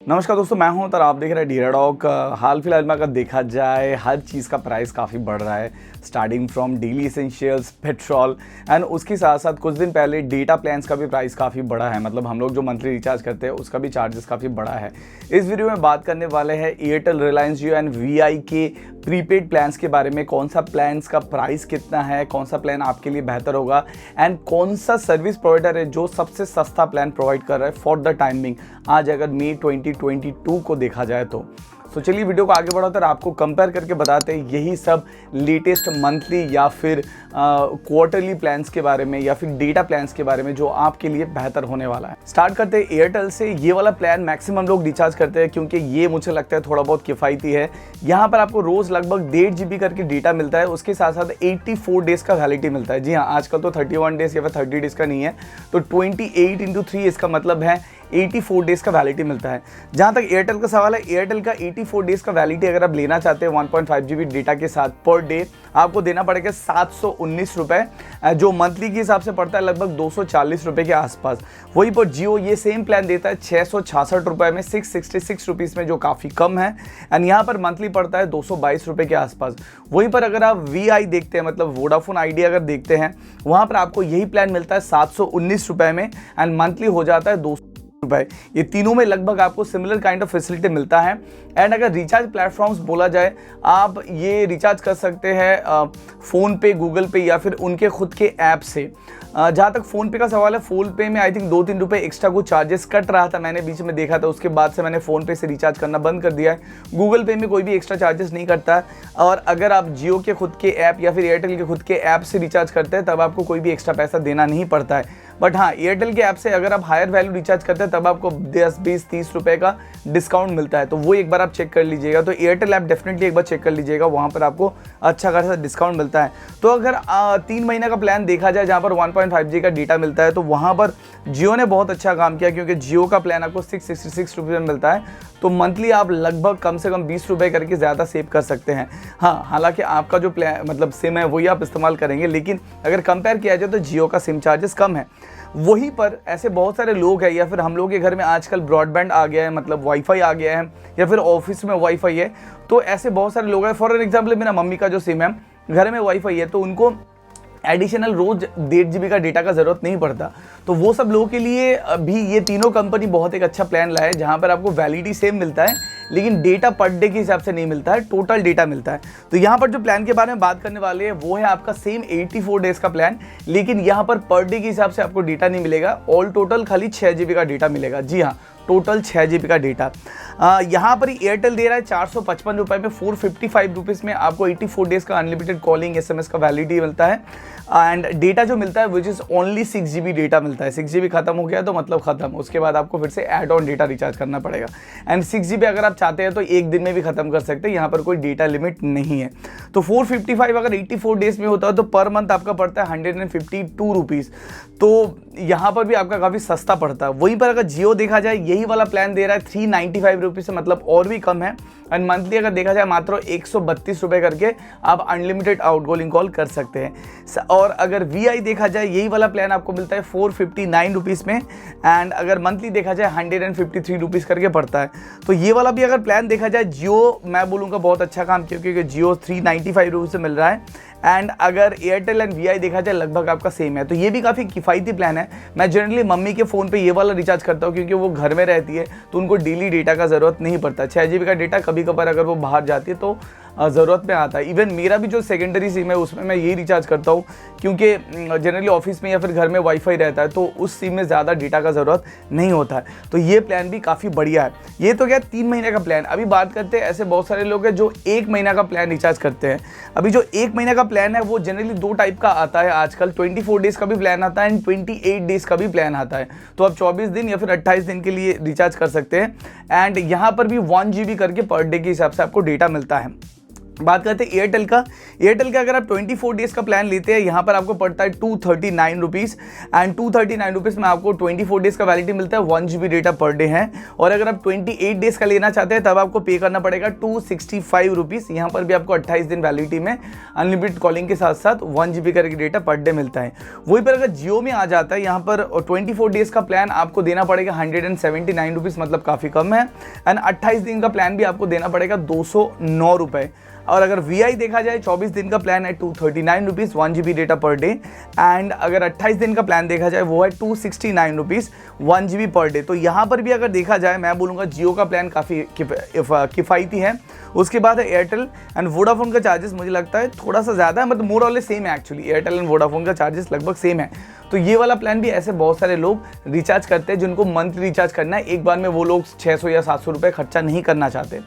नमस्कार दोस्तों, मैं हूं और आप देख रहे हैं डी डॉग। हाल फिलहाल में अगर देखा जाए हर चीज़ का प्राइस काफ़ी बढ़ रहा है, starting from daily essentials, petrol and उसके साथ साथ कुछ दिन पहले डेटा प्लान्स का भी प्राइस काफ़ी बढ़ा है। मतलब हम लोग जो मंथली रिचार्ज करते हैं उसका भी चार्जेस काफ़ी बढ़ा है। इस वीडियो में बात करने वाले हैं Airtel, Reliance Jio and VI के प्रीपेड प्लान्स के बारे में। कौन सा प्लान्स का प्राइस कितना है, कौन सा प्लान आपके लिए बेहतर होगा एंड कौन सा सर्विस प्रोवाइडर है जो सबसे सस्ता प्लान प्रोवाइड कर रहा है फॉर द टाइमिंग, आज अगर मई 2022 को देखा जाए तो चलिए वीडियो को आगे बढ़ाते और आपको कंपेयर करके बताते हैं यही सब लेटेस्ट मंथली या फिर क्वार्टरली प्लान्स के बारे में या फिर डेटा प्लान्स के बारे में जो आपके लिए बेहतर होने वाला है। स्टार्ट करते हैं एयरटेल से। ये वाला प्लान मैक्सिमम लोग रिचार्ज करते हैं क्योंकि ये मुझे लगता है थोड़ा बहुत किफ़ायती है। यहाँ पर आपको रोज़ लगभग 1.5 GB करके डेटा मिलता है, उसके साथ साथ 84 डेज़ का वैलिडिटी मिलता है। जी हाँ, आजकल तो 31 डेज़ या फिर 30 डेज़ का नहीं है, तो 28 × 3 इसका मतलब है 84 डेज़ का वैलिडिटी मिलता है। जहाँ तक एयरटेल का सवाल है, एयरटेल का 84 डेज़ का वैलिडिटी अगर आप लेना चाहते हैं 1.5 GB डेटा के साथ पर डे, आपको देना पड़ेगा 719 रुपये, जो मंथली के हिसाब से पड़ता है लगभग 240 रुपये के आसपास। वहीं पर जियो ये सेम प्लान देता है 666 रुपये में, 666 रुपीज़ में, जो काफ़ी कम है एंड यहाँ पर मंथली पड़ता है 222 रुपये के आसपास। वहीं पर अगर आप वीआई देखते हैं, मतलब वोडाफोन आइडिया अगर देखते हैं, वहाँ पर आपको यही प्लान मिलता है 719 रुपये में एंड मंथली हो जाता है 200 रुपए। ये तीनों में लगभग आपको सिमिलर काइंड ऑफ फैसिलिटी मिलता है। एंड अगर रिचार्ज प्लेटफॉर्म्स बोला जाए, आप ये रिचार्ज कर सकते हैं फ़ोन पे, गूगल पे या फिर उनके खुद के ऐप से। जहाँ तक फ़ोन पे का सवाल है, फ़ोन पे में आई थिंक 2-3 रुपये एक्स्ट्रा कुछ चार्जेस कट रहा था, मैंने बीच में देखा था, उसके बाद से मैंने फ़ोन पे से रिचार्ज करना बंद कर दिया है। गूगल पे में कोई भी एक्स्ट्रा चार्जेस नहीं करता है, और अगर आप जियो के खुद के ऐप या फिर एयरटेल के खुद के ऐप से रिचार्ज करते हैं तब आपको कोई भी एक्स्ट्रा पैसा देना नहीं पड़ता है। बट हाँ, एयरटेल के ऐप से अगर आप हायर वैल्यू रिचार्ज करते हैं तब आपको 10, 20, 30 रुपये का डिस्काउंट मिलता है, तो वो एक बार आप चेक कर लीजिएगा। तो एयरटेल ऐप डेफिनेटली एक बार चेक कर लीजिएगा, वहाँ पर आपको अच्छा खासा डिस्काउंट मिलता है। तो अगर 3 महीने का प्लान देखा जाए जहाँ पर 1.5 GB का डेटा मिलता है, तो वहाँ पर जियो ने बहुत अच्छा काम किया, क्योंकि जियो का प्लान आपको 666 रुपये में मिलता है, तो मंथली आप लगभग कम से कम 20 रुपये करके ज़्यादा सेव कर सकते हैं। हाँ, हालांकि आपका जो प्लान मतलब सिम है वही आप इस्तेमाल करेंगे, लेकिन अगर कंपेयर किया जाए तो जियो का सिम चार्जेस कम है। वहीं पर ऐसे बहुत सारे लोग हैं, या फिर हम लोग के घर में आजकल ब्रॉडबैंड आ गया है, मतलब वाईफाई आ गया है, या फिर ऑफिस में वाईफाई है, तो ऐसे बहुत सारे लोग हैं। फॉर एग्जाम्पल, मेरा मम्मी का जो सिम है, घर में वाईफाई है, तो उनको एडिशनल रोज 1.5 GB का डेटा का ज़रूरत नहीं पड़ता। तो वो सब लोगों के लिए भी ये तीनों कंपनी बहुत एक अच्छा प्लान लाया है, जहाँ पर आपको वैलिडिटी सेम मिलता है लेकिन डेटा पर डे के हिसाब से नहीं मिलता है, टोटल डेटा मिलता है। तो यहाँ पर जो प्लान के बारे में बात करने वाले हैं वो है आपका सेम 84 डेज़ का प्लान, लेकिन यहाँ पर डे के हिसाब से आपको डेटा नहीं मिलेगा, ऑल टोटल खाली 6 GB का डेटा मिलेगा। जी हाँ, टोटल 6 GB का डेटा। यहाँ पर एयरटेल दे रहा है 455 रुपये में, 455 रुपीज़ में आपको 84 डेज़ का अनलिमिटेड कॉलिंग, SMS का वैलिडिटी मिलता है एंड डेटा जो मिलता है which is only 6 GB data मिलता है। 6 GB खत्म हो गया तो मतलब खत्म, उसके बाद आपको फिर से ऐड ऑन डेटा रिचार्ज करना पड़ेगा। एंड 6 GB अगर आप चाहते हैं तो एक दिन में भी खत्म कर सकते हैं, यहाँ पर कोई डेटा लिमिट नहीं है। तो 455 अगर 84 डेज़ में होता है तो पर मंथ आपका पड़ता है 152 रुपीज़, तो यहाँ पर भी आपका काफ़ी सस्ता पड़ता है। वहीं पर अगर जियो देखा जाए, यही वाला प्लान दे रहा है 395 रुपीज़ से, मतलब और भी कम है। एंड मंथली अगर देखा जाए मात्र 132 रुपये करके आप अनलिमिटेड आउटगोइंग कॉल कर सकते हैं। और अगर वीआई देखा जाए, यही वाला प्लान आपको मिलता है 459 रुपीज़ में, एंड अगर मंथली देखा जाए 153 रुपीज़ करके पड़ता है। तो ये वाला भी अगर प्लान देखा जाए, जियो मैं बोलूँगा बहुत अच्छा काम किया, क्योंकि जियो 395 रुपीज़ से मिल रहा है। एंड अगर एयरटेल एंड वीआई देखा जाए लगभग आपका सेम है, तो ये भी काफ़ी किफ़ायती प्लान है। मैं जनरली मम्मी के फ़ोन पे ये वाला रिचार्ज करता हूँ, क्योंकि वो घर में रहती है तो उनको डेली डेटा का ज़रूरत नहीं पड़ता। 6 GB का डेटा कभी कभार अगर वो बाहर जाती है तो ज़रूरत में आता है। इवन मेरा भी जो सेकेंडरी सिम है उसमें मैं यही रिचार्ज करता हूँ, क्योंकि जनरली ऑफिस में या फिर घर में वाईफाई रहता है, तो उस सिम में ज़्यादा डेटा का ज़रूरत नहीं होता है। तो ये प्लान भी काफ़ी बढ़िया है। ये तो क्या 3 महीने का प्लान। अभी बात करते हैं, ऐसे बहुत सारे लोग हैं जो 1 महीना का प्लान रिचार्ज करते हैं। अभी जो 1 महीने का प्लान है वो जनरली 2 टाइप का आता है आजकल, 24 डेज़ का भी प्लान आता है एंड 28 डेज़ का भी प्लान आता है। तो आप 24 दिन या फिर 28 दिन के लिए रिचार्ज कर सकते हैं एंड यहाँ पर भी 1 GB करके पर डे के हिसाब से आपको डेटा मिलता है। बात करते हैं एयरटेल का। एयरटेल का अगर आप 24 डेज का प्लान लेते हैं, यहाँ पर आपको पड़ता है 239 रुपीज़, एंड 239 रुपीज़ में आपको 24 डेज का वैलिडिटी मिलता है, 1 GB डेटा पर डे है। और अगर आप 28 डेज का लेना चाहते हैं तब आपको पे करना पड़ेगा 265 रुपीज़। यहाँ पर भी आपको 28 दिन वैलिडिटी में अनलिमिटेड कॉलिंग के साथ साथ 1 GB का डेटा पर डे मिलता है। वहीं पर अगर जियो में आ जाता है, यहाँ पर 24 डेज का प्लान आपको देना पड़ेगा 179 रुपीज़, मतलब काफ़ी कम है। एंड 28 दिन का प्लान भी आपको देना पड़ेगा 209 रुपये। और अगर VI देखा जाए 24 दिन का प्लान है 239 rupees, 1 GB data per day. And अगर 28 दिन का प्लान देखा जाए वो है 269 रुपीज़, 1 GB पर डे। तो यहाँ पर भी अगर देखा जाए मैं बोलूँगा जियो का प्लान काफ़ी किफ़ायती है। उसके बाद है एयरटेल एंड वोडाफोन का चार्जेस मुझे लगता है थोड़ा सा ज़्यादा है, मतलब मोर ऑल सेम है एक्चुअली। एयरटेल एंड वोडाफोन का चार्जेस लगभग सेम है। तो ये वाला प्लान भी ऐसे बहुत सारे लोग रिचार्ज करते हैं जिनको मंथली रिचार्ज करना है, एक बार में वो लोग 600 या 700 रुपये खर्चा नहीं करना चाहते।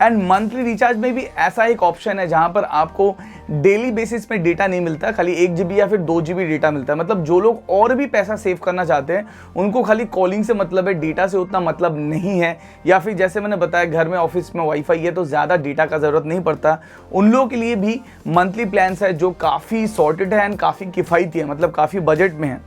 एंड मंथली रिचार्ज में भी ऐसा एक ऑप्शन है जहां पर आपको डेली बेसिस पे डेटा नहीं मिलता, खाली 1 GB या फिर 2 GB डेटा मिलता है। मतलब जो लोग और भी पैसा सेव करना चाहते हैं उनको खाली कॉलिंग से मतलब है, डेटा से उतना मतलब नहीं है, या फिर जैसे मैंने बताया घर में ऑफिस में वाईफाई है तो ज़्यादा डेटा का ज़रूरत नहीं पड़ता, उन लोगों के लिए भी मंथली प्लान्स है जो काफ़ी सॉर्टेड है एंड काफ़ी किफ़ायती है, मतलब काफ़ी बजट में है।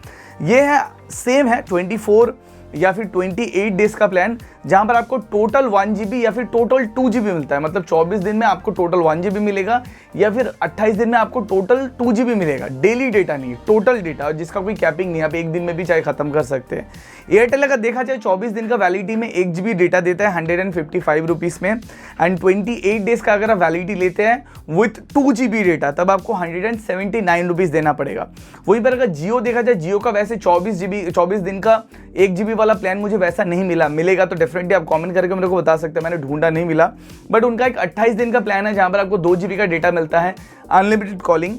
ये है सेम है 24 या फिर 28 डेज का प्लान, जहां पर आपको टोटल 1 GB या फिर टोटल 2 GB मिलता है। मतलब 24 दिन में आपको टोटल 1 GB मिलेगा या फिर 28 दिन में आपको टोटल 2 GB मिलेगा। डेली डेटा नहीं, टोटल डेटा, जिसका कोई कैपिंग नहीं, आप एक दिन में भी चाहे खत्म कर सकते हैं। एयरटेल अगर देखा जाए 24 दिन का वैलिडिटी में 1 GB डेटा देता है 155 रुपीज़ में, एंड 28 डेज का अगर आप वैलिडिटी लेते हैं विथ 2 GB डेटा तब आपको 179 रुपीज़ देना पड़ेगा। वहीं पर अगर जियो देखा जाए, जियो का वैसे 24 दिन का 1 GB वाला प्लान मुझे वैसा नहीं मिला, मिलेगा तो डेफिनेटली आप कमेंट करके मेरे को बता सकते हैं, मैंने ढूंढा नहीं मिला। बट उनका एक 28 दिन का प्लान है जहां पर आपको 2 GB का डेटा मिलता है, अनलिमिटेड कॉलिंग,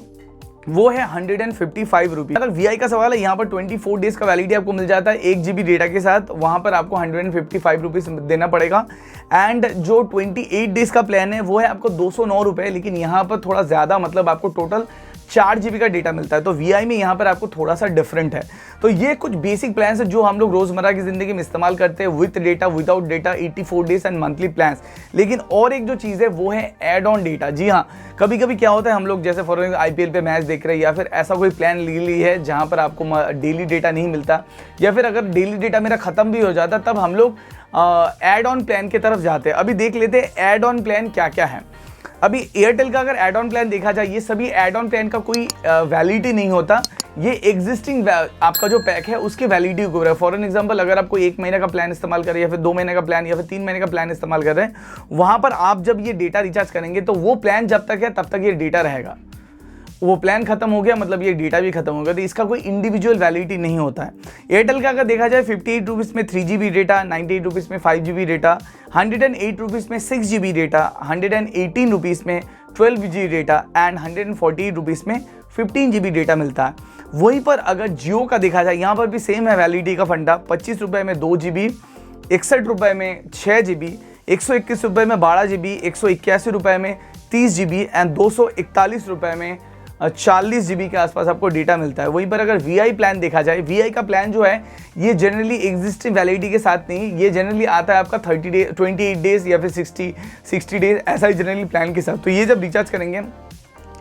वो है 155 रुपीज़। अगर VI का सवाल है, यहाँ पर 24 डेज का वैलिडिटी आपको मिल जाता है 1 GB डेटा के साथ, वहाँ पर आपको 155 रुपीज़ देना पड़ेगा। एंड जो 28 डेज का प्लान है वो है आपको 209 रुपये, लेकिन यहाँ पर थोड़ा ज़्यादा, मतलब आपको टोटल 4 GB का डेटा मिलता है। तो VI में यहाँ पर आपको थोड़ा सा डिफरेंट है। तो ये कुछ बेसिक प्लान्स है जो हम लोग रोज़मर्रा की ज़िंदगी में इस्तेमाल करते हैं, with data, without data, 84 days and monthly plans. लेकिन और एक जो चीज़ है वो है एड ऑन डेटा। जी हाँ, कभी कभी क्या होता है, हम लोग जैसे फॉर एग्जाम्पल IPL पे मैच देख रहे हैं या फिर ऐसा कोई प्लान ले ली है जहाँ पर आपको डेली डेटा नहीं मिलता, या फिर अगर डेली डेटा मेरा ख़त्म भी हो जाता तब हम लोग एड ऑन प्लान की तरफ जाते हैं। अभी देख लेते हैं एड ऑन प्लान क्या क्या है। अभी एयरटेल का अगर एड ऑन प्लान देखा जाए, ये सभी एड ऑन प्लान का कोई वैलिडिटी नहीं होता, ये एग्जिस्टिंग आपका जो पैक है उसके वैलिडिटी को है। फॉर एग्जांपल अगर आपको 1 महीने का प्लान इस्तेमाल करें या फिर 2 महीने का प्लान या फिर 3 महीने का प्लान इस्तेमाल कर रहे हैं, वहाँ पर आप जब ये डेटा रिचार्ज करेंगे तो वो प्लान जब तक है तब तक ये डेटा रहेगा। वो प्लान खत्म हो गया मतलब ये डेटा भी खत्म हो गया, तो इसका कोई इंडिविजुअल वैलिडिटी नहीं होता है। एयरटेल का अगर देखा जाए 58 रुपीज़ में 3 GB डेटा, 98 रुपीज़ में 5 GB डेटा, 108 रुपीज़ में 6 GB डेटा, 118 रुपीज़ में 12 GB डेटा एंड 148 रुपीज़ में 15 GB डेटा मिलता है। वहीं पर अगर जियो का देखा जाए, यहाँ पर भी सेम है वैलिडिटी का फंडा, 25 रुपये में 2 GB, 61 रुपये में 6 GB, 121 रुपये में 12 GB, 181 रुपये में 30 GB एंड 241 रुपये में 40 GB के आसपास आपको डेटा मिलता है। वहीं पर अगर VI प्लान देखा जाए, VI का प्लान जो है ये जनरली एग्जिस्टिंग वैलिडिटी के साथ नहीं, ये जनरली आता है आपका 28 डेज या फिर 60 डेज, ऐसा ही जनरली प्लान के साथ। तो ये जब रिचार्ज करेंगे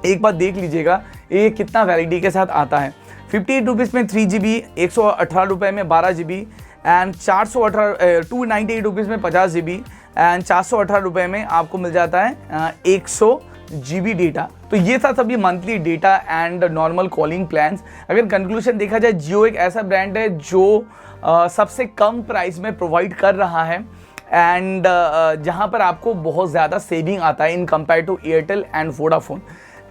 एक बार देख लीजिएगा ये कितना वैलिडिटी के साथ आता है। 58 रुपीज़ में 3 GB, 118 रुपये में 12 GB एंड 298 रुपीज़ में 50 GB एंड 418 रुपये में आपको मिल जाता है 100 GB डेटा। तो ये था सभी monthly data and normal calling plans. अगर कंक्लूजन देखा जाए, जियो एक ऐसा ब्रांड है जो सबसे कम प्राइस में प्रोवाइड कर रहा है एंड जहां पर आपको बहुत ज़्यादा सेविंग आता है in compare to Airtel and Vodafone.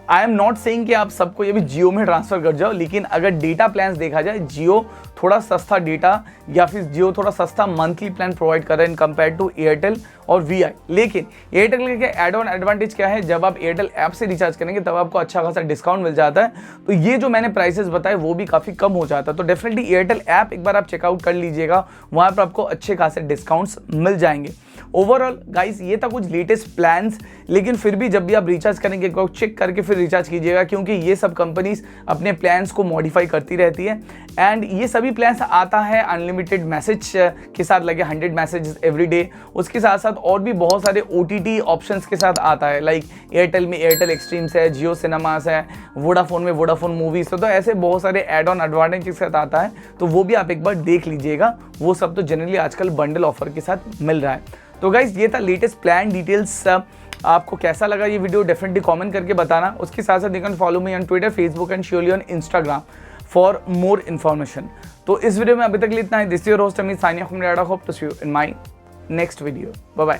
I am not saying कि आप सबको ये भी जियो में ट्रांसफ़र कर जाओ, लेकिन अगर डेटा प्लान्स देखा जाए, जियो थोड़ा सस्ता डेटा या फिर जियो थोड़ा सस्ता मंथली प्लान प्रोवाइड कर रहा है इन कंपेयर टू एयरटेल और VI। लेकिन एयरटेल के एड ऑन एडवांटेज क्या है, जब आप एयरटेल ऐप से रिचार्ज करेंगे तब आपको अच्छा खासा डिस्काउंट मिल जाता है। तो ये जो मैंने प्राइसेस बताए वो भी काफ़ी कम हो जाता है। तो डेफिनेटली एयरटेल ऐप एक बार आप चेकआउट कर लीजिएगा, वहाँ पर आपको अच्छे खासे डिस्काउंट्स मिल जाएंगे। ओवरऑल गाइस ये था कुछ लेटेस्ट प्लान्स, लेकिन फिर भी जब भी आप रिचार्ज करेंगे चेक करके फिर रिचार्ज कीजिएगा, क्योंकि ये सब कंपनीज अपने प्लान्स को मॉडिफाई करती रहती है। एंड ये सभी प्लान्स आता है अनलिमिटेड मैसेज के साथ लगे 100 मैसेजेस एवरी डे, उसके साथ साथ और भी बहुत सारे OTT ऑप्शंस के साथ आता है। लाइक एयरटेल में एयरटेल एक्सट्रीम्स है, जियो सिनेमास है, वोडाफोन में वोडाफोन मूवीज है, तो ऐसे बहुत सारे एड ऑन एडवांटेज के साथ आता है, तो वो भी आप एक बार देख लीजिएगा। वो सब तो जनरली आजकल बंडल ऑफर के साथ मिल रहा है। तो गाइज ये था लेटेस्ट प्लान डिटेल्स। आपको कैसा लगा ये वीडियो डेफिनेटली कमेंट करके बताना। उसके साथ साथ you can follow me on Twitter, Facebook and surely on Instagram for more information. तो इस वीडियो में अभी तक इतना है। This your host Amit signing off from red hope to see you in my next video. Bye bye.